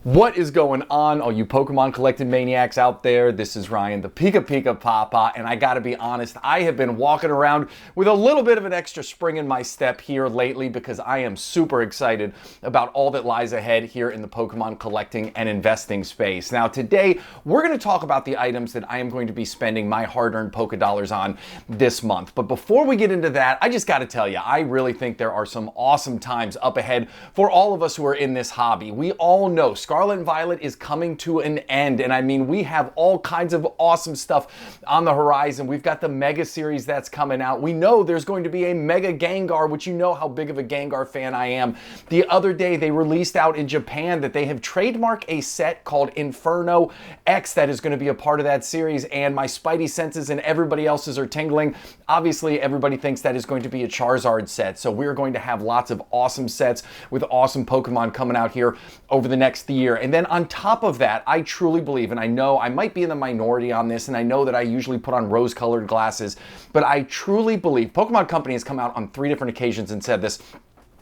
What is going on, all you Pokemon collecting maniacs out there? This is Ryan, the PikiPikaPapa, and I gotta be honest, I have been walking around with a little bit of an extra spring in my step here lately because I am super excited about all that lies ahead here in the Pokemon collecting and investing space. Now today, we're gonna talk about the items that I am going to be spending my hard-earned Poké Dollars on this month. But before we get into that, I just gotta tell you, I really think there are some awesome times up ahead for all of us who are in this hobby. We all know Scarlet and Violet is coming to an end, and I mean, we have all kinds of awesome stuff on the horizon. We've got the Mega Series that's coming out. We know there's going to be a Mega Gengar, which you know how big of a Gengar fan I am. The other day, they released out in Japan that they have trademarked a set called Inferno X that is going to be a part of that series, and my spidey senses and everybody else's are tingling. Obviously, everybody thinks that is going to be a Charizard set, so we're going to have lots of awesome sets with awesome Pokemon coming out here over the next year. And then on top of that, I truly believe, and I know I might be in the minority on this, and I know that I usually put on rose-colored glasses, but I truly believe Pokemon Company has come out on 3 different occasions and said this.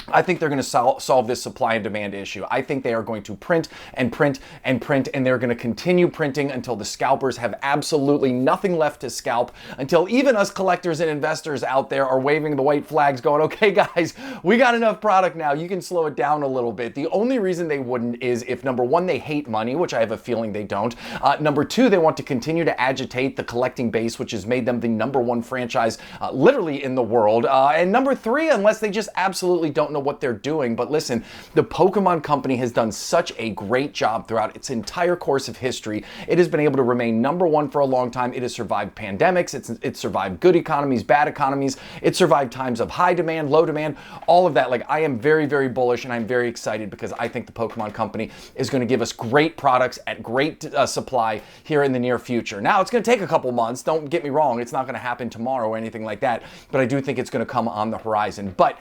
I think they're going to solve this supply and demand issue. I think they are going to print and print and print, and they're going to continue printing until the scalpers have absolutely nothing left to scalp, until even us collectors and investors out there are waving the white flags going, okay guys, we got enough product now, you can slow it down a little bit. The only reason they wouldn't is if, number one, they hate money, which I have a feeling they don't. Number two, they want to continue to agitate the collecting base, which has made them the #1 franchise literally in the world. And number three, unless they just absolutely don't know what they're doing. But listen, the Pokemon Company has done such a great job throughout its entire course of history. It has been able to remain #1 for a long time. It has survived pandemics. It's survived good economies, bad economies. It survived times of high demand, low demand, all of that. Like, I am very, very bullish, and I'm very excited because I think the Pokemon Company is going to give us great products at great supply here in the near future. Now, it's going to take a couple months. Don't get me wrong. It's not going to happen tomorrow or anything like that, but I do think it's going to come on the horizon. But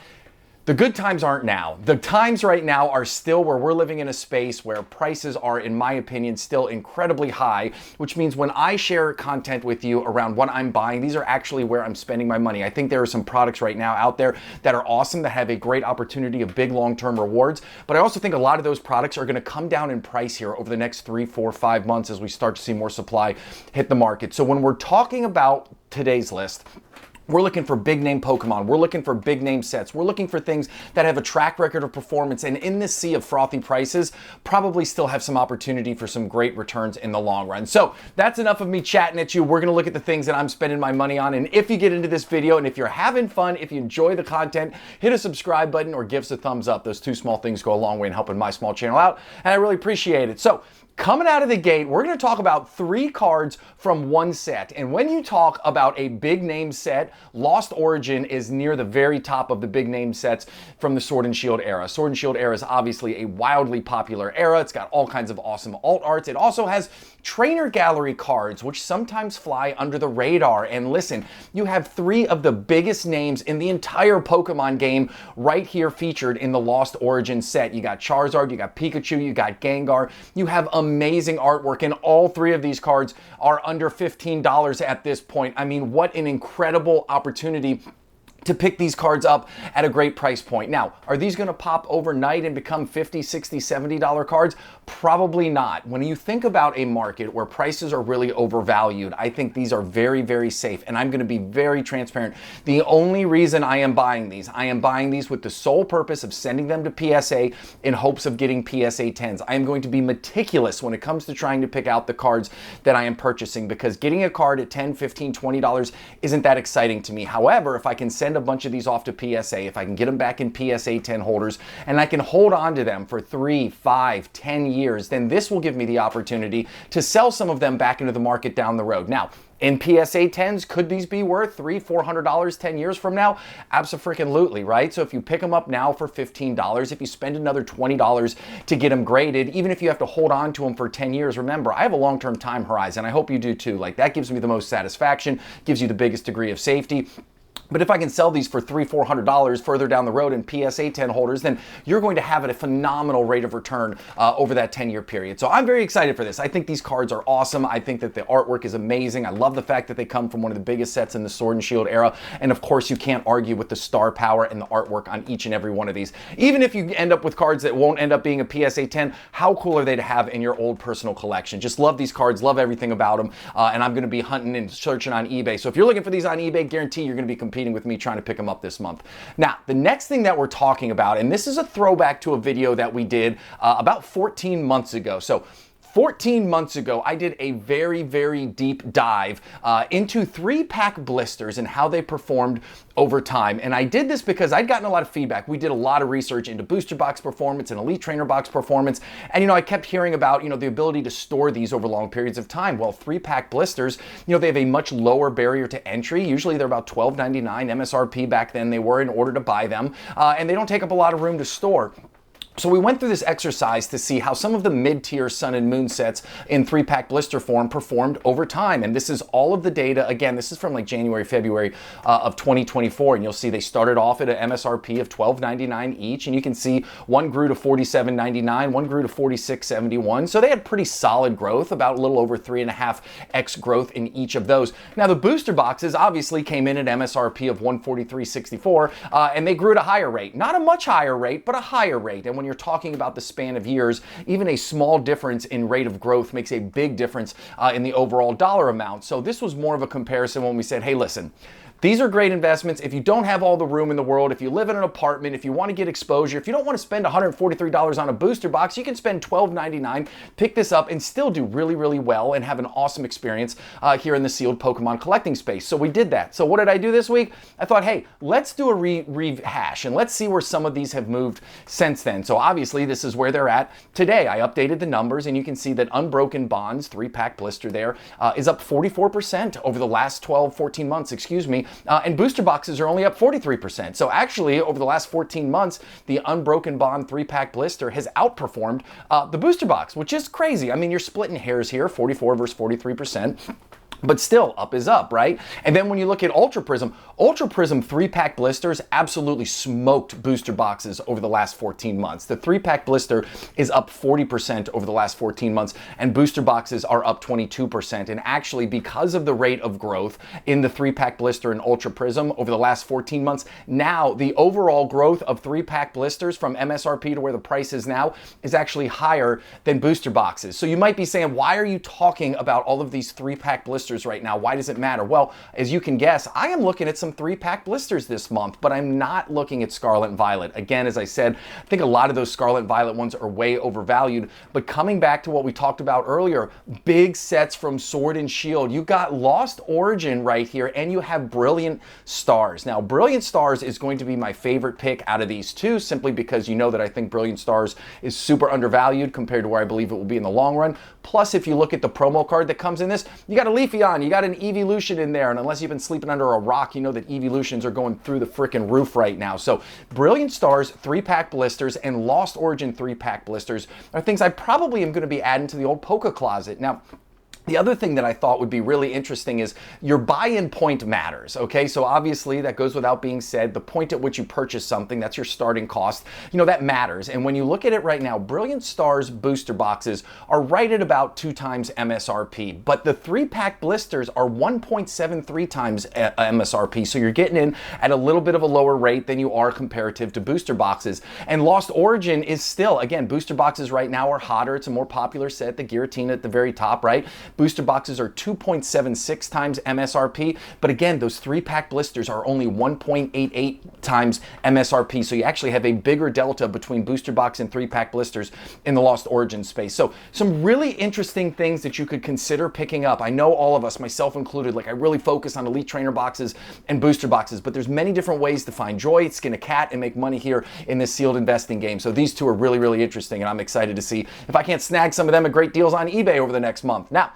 the good times aren't now. The times right now are still where we're living in a space where prices are, in my opinion, still incredibly high, which means when I share content with you around what I'm buying, these are actually where I'm spending my money. I think there are some products right now out there that are awesome, that have a great opportunity of big long-term rewards, but I also think a lot of those products are going to come down in price here over the next 3, 4, 5 months as we start to see more supply hit the market. So when we're talking about today's list, we're looking for big name Pokemon. We're looking for big name sets. We're looking for things that have a track record of performance, and in this sea of frothy prices, probably still have some opportunity for some great returns in the long run. So that's enough of me chatting at you. We're gonna look at the things that I'm spending my money on, and if you get into this video, and if you're having fun, if you enjoy the content, hit a subscribe button or give us a thumbs up. Those 2 small things go a long way in helping my small channel out, and I really appreciate it. So, coming out of the gate, we're going to talk about 3 cards from 1 set. And when you talk about a big name set, Lost Origin is near the very top of the big name sets from the Sword and Shield era. Sword and Shield era is obviously a wildly popular era. It's got all kinds of awesome alt arts. It also has trainer gallery cards, which sometimes fly under the radar. And listen, you have 3 of the biggest names in the entire Pokemon game right here featured in the Lost Origin set. You got Charizard, you got Pikachu, you got Gengar. You have amazing artwork, and all 3 of these cards are under $15 at this point. I mean, what an incredible opportunity to pick these cards up at a great price point. Now, are these going to pop overnight and become $50, $60, $70 cards? Probably not. When you think about a market where prices are really overvalued, I think these are very, very safe, and I'm going to be very transparent. The only reason I am buying these with the sole purpose of sending them to PSA in hopes of getting PSA 10s. I am going to be meticulous when it comes to trying to pick out the cards that I am purchasing, because getting a card at $10, $15, $20 isn't that exciting to me. However, if I can send a bunch of these off to PSA, if I can get them back in PSA 10 holders, and I can hold on to them for 3, 5, 10 years, then this will give me the opportunity to sell some of them back into the market down the road. Now, in PSA 10s, could these be worth $300, $400 10 years from now? Abso-freaking-lutely, right? So if you pick them up now for $15, if you spend another $20 to get them graded, even if you have to hold on to them for 10 years, remember, I have a long-term time horizon. I hope you do too. Like, that gives me the most satisfaction, gives you the biggest degree of safety. But if I can sell these for $300-400 further down the road in PSA 10 holders, then you're going to have a phenomenal rate of return over that 10-year period. So I'm very excited for this. I think these cards are awesome. I think that the artwork is amazing. I love the fact that they come from one of the biggest sets in the Sword and Shield era. And of course, you can't argue with the star power and the artwork on each and every one of these. Even if you end up with cards that won't end up being a PSA 10, how cool are they to have in your old personal collection? Just love these cards, love everything about them. And I'm going to be hunting and searching on eBay. So if you're looking for these on eBay, guarantee you're going to be competing with me trying to pick them up this month. Now, the next thing that we're talking about, and this is a throwback to a video that we did about 14 months ago. So 14 months ago, I did a very, very deep dive into 3-pack blisters and how they performed over time. And I did this because I'd gotten a lot of feedback. We did a lot of research into booster box performance and elite trainer box performance. And, I kept hearing about, the ability to store these over long periods of time. Well, 3-pack blisters, they have a much lower barrier to entry. Usually they're about $12.99 MSRP back then they were in order to buy them. And they don't take up a lot of room to store. So we went through this exercise to see how some of the mid-tier Sun and Moon sets in 3-pack blister form performed over time. And this is all of the data. Again, this is from like January, February of 2024. And you'll see they started off at an MSRP of $12.99 each. And you can see one grew to $47.99, one grew to $46.71. So they had pretty solid growth, about a little over 3.5x growth in each of those. Now the booster boxes obviously came in at MSRP of $143.64, and they grew at a higher rate. Not a much higher rate, but a higher rate. And when you're talking about the span of years, even a small difference in rate of growth makes a big difference in the overall dollar amount. So this was more of a comparison when we said, hey, listen, these are great investments. If you don't have all the room in the world, if you live in an apartment, if you want to get exposure, if you don't want to spend $143 on a booster box, you can spend $12.99, pick this up, and still do really, really well and have an awesome experience here in the sealed Pokemon collecting space. So we did that. So what did I do this week? I thought, hey, let's do a rehash and let's see where some of these have moved since then. So obviously this is where they're at today. I updated the numbers and you can see that Unbroken Bonds, 3-pack blister there, is up 44% over the last 14 months, excuse me. And booster boxes are only up 43%. So actually, over the last 14 months, the Unbroken Bond 3-pack blister has outperformed the booster box, which is crazy. I mean, you're splitting hairs here, 44 versus 43%. But still, up is up, right? And then when you look at Ultra Prism 3-pack blisters absolutely smoked booster boxes over the last 14 months. The 3-pack blister is up 40% over the last 14 months, and booster boxes are up 22%. And actually, because of the rate of growth in the 3-pack blister and Ultra Prism over the last 14 months, now the overall growth of 3-pack blisters from MSRP to where the price is now is actually higher than booster boxes. So you might be saying, why are you talking about all of these 3-pack blisters right now? Why does it matter? Well, as you can guess, I am looking at some 3-pack blisters this month, but I'm not looking at Scarlet and Violet. Again, as I said, I think a lot of those Scarlet and Violet ones are way overvalued, but coming back to what we talked about earlier, big sets from Sword and Shield. You got Lost Origin right here, and you have Brilliant Stars. Now, Brilliant Stars is going to be my favorite pick out of these two, simply because you know that I think Brilliant Stars is super undervalued compared to where I believe it will be in the long run. Plus, if you look at the promo card that comes in this, you got a Leafeon, you got an Evolution in there, and unless you've been sleeping under a rock, you know that Evolutions are going through the freaking roof right now. So Brilliant Stars 3-pack blisters and Lost Origin 3-pack blisters are things I probably am going to be adding to the old Poke closet. Now, the other thing that I thought would be really interesting is your buy-in point matters, okay? So obviously that goes without being said. The point at which you purchase something, that's your starting cost, that matters. And when you look at it right now, Brilliant Stars booster boxes are right at about 2 times MSRP, but the 3-pack blisters are 1.73 times MSRP. So you're getting in at a little bit of a lower rate than you are comparative to booster boxes. And Lost Origin is still, again, booster boxes right now are hotter. It's a more popular set, the Giratina at the very top, right? Booster boxes are 2.76 times MSRP, but again, those 3-pack blisters are only 1.88 times MSRP, so you actually have a bigger delta between booster box and 3-pack blisters in the Lost Origin space. So some really interesting things that you could consider picking up. I know all of us, myself included, I really focus on elite trainer boxes and booster boxes, but there's many different ways to find joy, skin a cat, and make money here in this sealed investing game. So these two are really, really interesting, and I'm excited to see if I can't snag some of them at great deals on eBay over the next month. Now,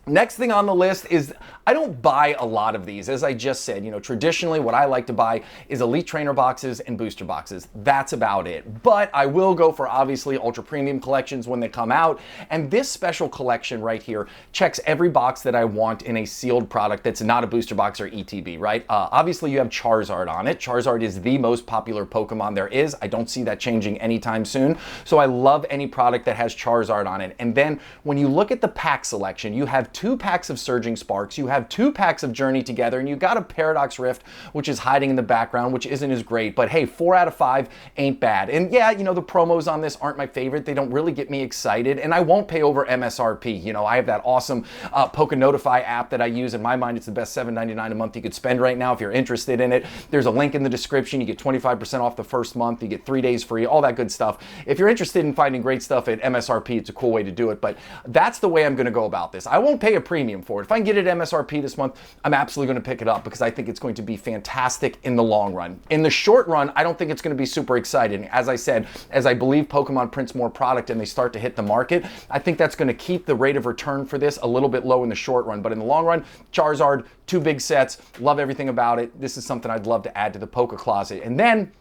Next thing on the list is I don't buy a lot of these. As I just said, you know, traditionally what I like to buy is elite trainer boxes and booster boxes. That's about it. But I will go for obviously ultra premium collections when they come out. And this special collection right here checks every box that I want in a sealed product that's not a booster box or ETB, right? Obviously you have Charizard on it. Charizard is the most popular Pokemon there is. I don't see that changing anytime soon. So I love any product that has Charizard on it. And then when you look at the pack selection, you have 2 packs of Surging Sparks, you have 2 packs of Journey Together, and you got a Paradox Rift, which is hiding in the background, which isn't as great, but hey, 4 out of 5 ain't bad. And yeah, you know, the promos on this aren't my favorite. They don't really get me excited, and I won't pay over MSRP. You know, I have that awesome PokeNotify app that I use. In my mind, it's the best $7.99 a month you could spend right now if you're interested in it. There's a link in the description. You get 25% off the first month. You get 3 days free, all that good stuff. If you're interested in finding great stuff at MSRP, it's a cool way to do it, but that's the way I'm going to go about this. I won't pay a premium for it. If I can get it at MSRP this month, I'm absolutely going to pick it up because I think it's going to be fantastic in the long run. In the short run, I don't think it's going to be super exciting. As I said, as I believe Pokemon prints more product and they start to hit the market, I think that's going to keep the rate of return for this a little bit low in the short run. But in the long run, Charizard, 2 big sets, love everything about it. This is something I'd love to add to the Poke Closet. And then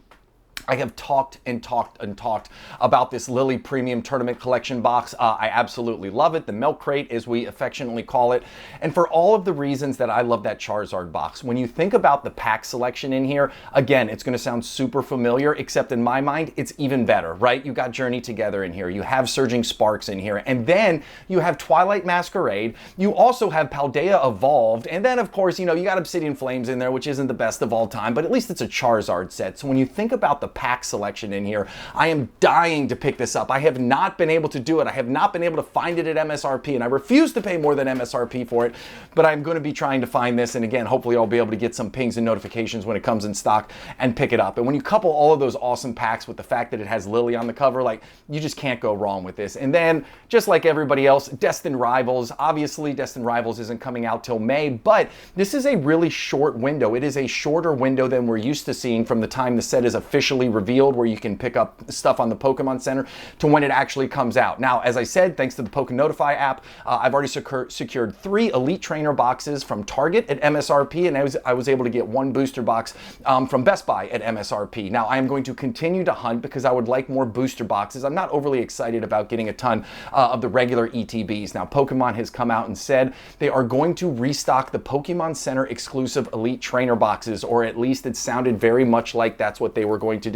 I have talked and talked and talked about this Lillie Premium Tournament Collection box. I absolutely love it. The Milk Crate, as we affectionately call it. And for all of the reasons that I love that Charizard box. When you think about the pack selection in here, again, it's going to sound super familiar, except in my mind, it's even better, right? You got Journey Together in here. You have Surging Sparks in here. And then you have Twilight Masquerade. You also have Paldea Evolved. And then, of course, you know, you got Obsidian Flames in there, which isn't the best of all time, but at least it's a Charizard set. So when you think about the pack selection in here, I am dying to pick this up. I have not been able to do it. I have not been able to find it at MSRP, and I refuse to pay more than MSRP for it, but I'm going to be trying to find this, and again, hopefully I'll be able to get some pings and notifications when it comes in stock and pick it up. And when you couple all of those awesome packs with the fact that it has Lillie on the cover, like, you just can't go wrong with this. And then, just like everybody else, Destined Rivals. Obviously, Destined Rivals isn't coming out till May, but this is a really short window. It is a shorter window than we're used to seeing from the time the set is officially revealed, where you can pick up stuff on the Pokemon Center, to when it actually comes out. Now, as I said, thanks to the PokeNotify app, I've already secured 3 Elite Trainer boxes from Target at MSRP, and I was able to get 1 booster box from Best Buy at MSRP. Now, I am going to continue to hunt because I would like more booster boxes. I'm not overly excited about getting a ton of the regular ETBs. Now, Pokemon has come out and said they are going to restock the Pokemon Center exclusive Elite Trainer boxes, or at least it sounded very much like that's what they were going to do.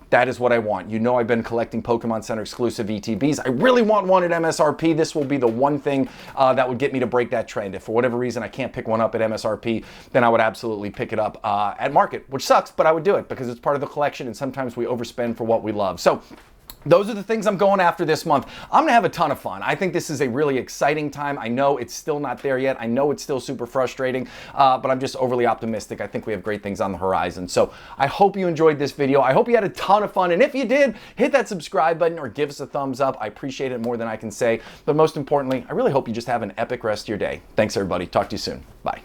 That is what I want. You know, I've been collecting Pokemon Center exclusive ETBs. I really want one at MSRP. This will be the one thing that would get me to break that trend. If for whatever reason I can't pick one up at MSRP, then I would absolutely pick it up at market, which sucks, but I would do it because it's part of the collection, and sometimes we overspend for what we love. So those are the things I'm going after this month. I'm gonna have a ton of fun. I think this is a really exciting time. I know it's still not there yet. I know it's still super frustrating, but I'm just overly optimistic. I think we have great things on the horizon. So I hope you enjoyed this video. I hope you had a ton of fun. And if you did, hit that subscribe button or give us a thumbs up. I appreciate it more than I can say. But most importantly, I really hope you just have an epic rest of your day. Thanks, everybody. Talk to you soon. Bye.